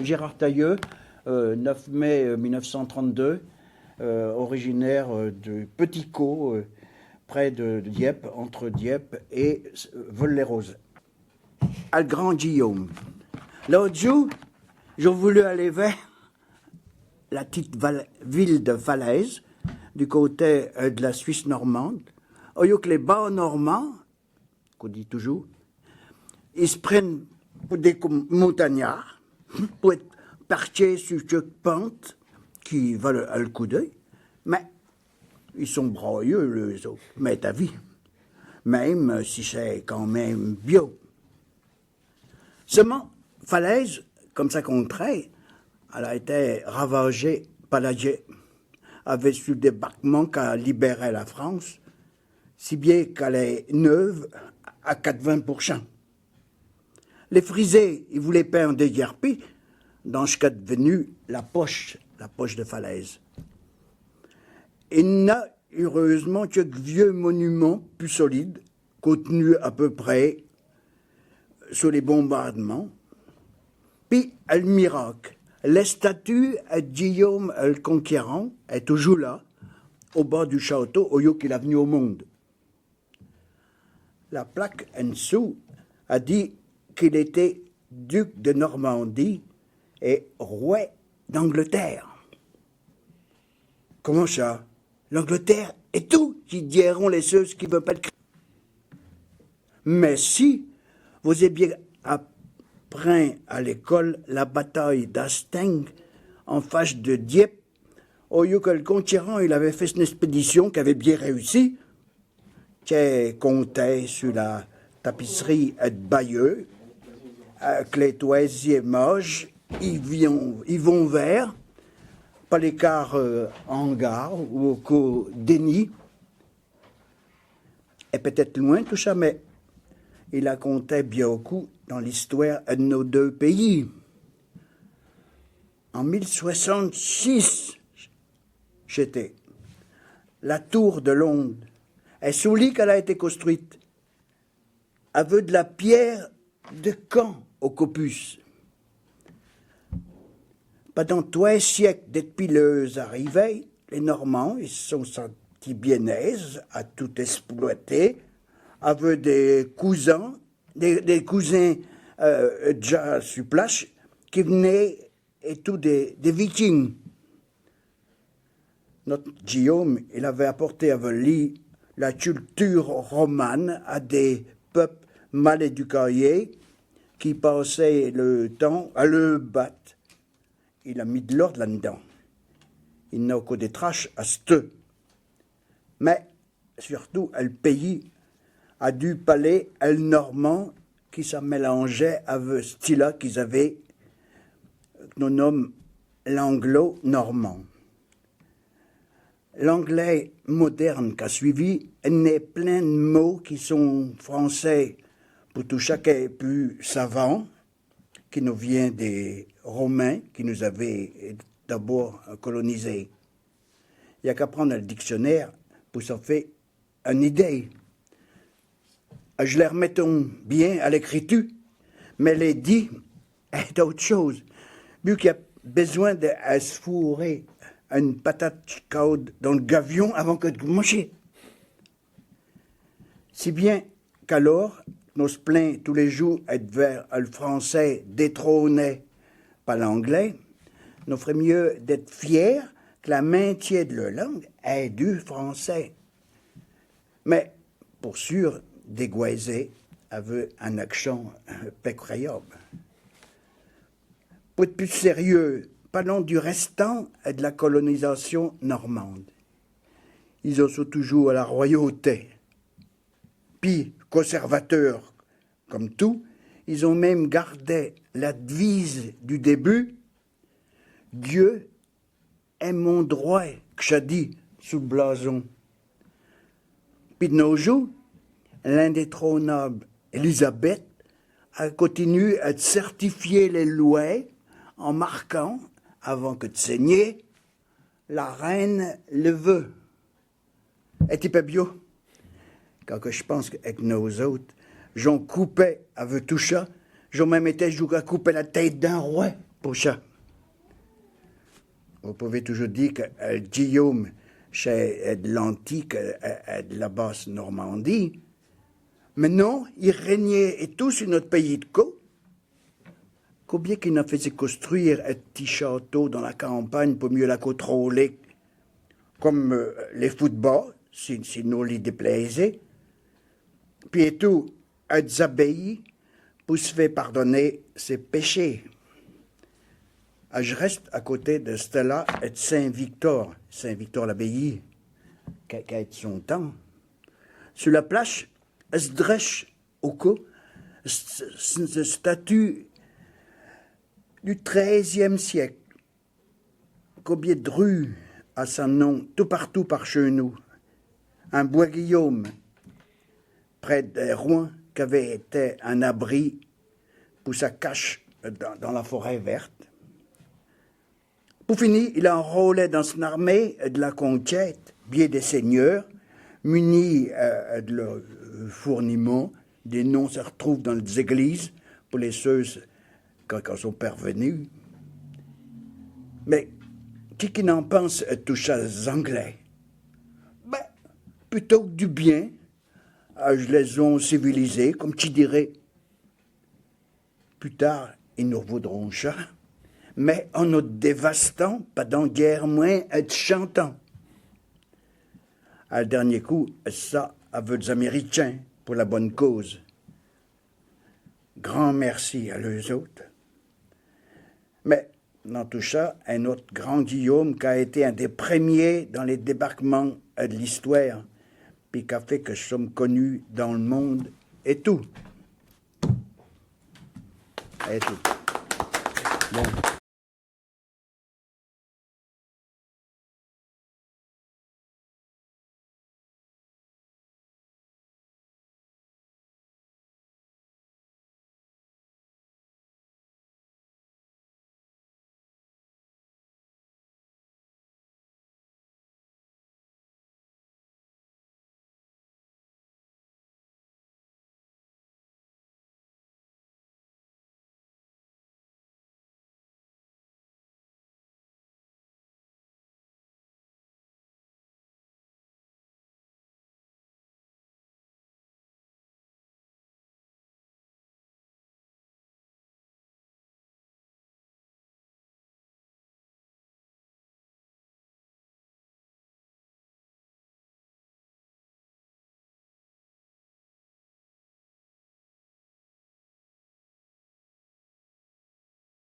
Gérard Tailleux, 9 mai 1932, originaire de Petit Caux, près de Dieppe, entre Dieppe et Vol-les-Roses. À Grand Guillaume. L'autre jour, j'ai voulu aller vers la petite ville de Falaise, du côté de la Suisse normande, au lieu que les bas normands, qu'on dit toujours, ils se prennent pour des montagnards, pour être parqués sur chaque pente qui valent le coup d'œil, mais ils sont broyeux, les autres, mais ta vie, même si c'est quand même bio. Seulement, Falaise, comme ça qu'on traite, elle a été ravagée par la guerre, avec ce débarquement qui a libéré la France, si bien qu'elle est neuve à 80%. Les frisés, ils voulaient peindre des guerpis dans ce qui est devenu la poche de Falaise. Il n'y a heureusement que vieux monuments plus solides, contenus à peu près sur les bombardements. Puis, le miracle, la statue de Guillaume le Conquérant est toujours là, au bas du château, au lieu qu'il est venu au monde. La plaque en dessous a dit qu'il était duc de Normandie et roi d'Angleterre. Comment ça? L'Angleterre est tout, qui diront les ceux qui ne veulent pas le créer. Mais si vous avez bien appris à l'école la bataille d'Hastings en face de Dieppe, au lieu que le conquérant il avait fait une expédition qui avait bien réussi, qui comptait sur la tapisserie de Bayeux, avec les toisiers moches, ils vont vers, pas l'écart en gare ou au déni, et peut-être loin tout ça, mais il a compté bien beaucoup dans l'histoire de nos deux pays. En 1066, j'étais. La tour de Londres est sous lit qu'elle a été construite, avec de la pierre de Caen au Copus. Pendant 3 siècles depuis leurs arrivées, les Normands ils se sont sentis bien aises à tout exploiter, avec des cousins déjà sur place qui venaient et tous des Vikings. Notre Guillaume, il avait apporté avec lui la culture romane à des peuples mal éduqués qui passaient le temps à le battre. Il a mis de l'ordre là-dedans. Il n'a que des traches à ce. Mais surtout, le pays a dû parler le normand qui s'est mélangé avec ce style-là qu'ils avaient, que nous nommons l'anglo-normand. L'anglais moderne qui a suivi n'est plein de mots qui sont français pour tout chacun plus savant, qui nous vient des Romains qui nous avaient d'abord colonisés. Il n'y a qu'à prendre le dictionnaire pour s'en faire une idée. Je les remettons bien à l'écriture, mais les dit est autre chose. Vu qu'il y a besoin de se fourrer une patate chaude dans le gavion avant que de manger. Si bien qu'alors, nous se plaint tous les jours être vers le français détrôné par l'anglais, nous ferait mieux d'être fiers que la maintien de leur langue est du français. Mais, pour sûr, dégoisé avec un accent pécréable. Pour être plus sérieux, parlons du restant et de la colonisation normande. Ils ont toujours à la royauté. Puis, conservateurs comme tout, ils ont même gardé la devise du début « Dieu est mon droit », que j'ai dit sous le blason. Puis de nos jours, l'indétrônable Élisabeth a continué à certifier les lois en marquant, avant que de saigner, la reine le veut. Et pas bio. Quand je pense qu'avec nos autres, j'en coupais avec tout ça, j'en même été jusqu'à couper la tête d'un roi pour ça. Vous pouvez toujours dire que Guillaume, c'est de l'antique, de la basse Normandie. Mais non, il régnait et tout sur notre pays de Co. Combien qu'il a fait construire un petit château dans la campagne pour mieux la contrôler, comme les footballs, si nous les déplaisait. Puis et tout, à des abbayes pour se faire pardonner ses péchés. Je reste à côté de Stella et de Saint-Victor l'abbaye, qui a été son temps. Sur la plage, elle se dresse au cou, une statue du XIIIe siècle. Combien de rues a son nom, tout partout par chez nous. Un bois Guillaume, près de Rouen, qui avait été un abri pour sa cache dans la forêt verte. Pour finir, il a enrôlé dans son armée de la conquête bien des seigneurs, munis de leurs fourniments. Des noms se retrouvent dans les églises pour les ceux quand ils sont parvenus. Mais qui n'en pense à tout ça, les Anglais? Ben, plutôt que du bien, je les ont civilisés, comme tu dirais. Plus tard, ils nous revaudront ça. Mais en nous dévastant, pas dans guerre moins, être chantant. À le dernier coup, ça, avec les Américains, pour la bonne cause. Grand merci à eux autres. Mais, dans tout ça, un autre grand Guillaume qui a été un des premiers dans les débarquements de l'histoire, puis qui a fait que nous sommes connus dans le monde, et tout. Et tout. Bon.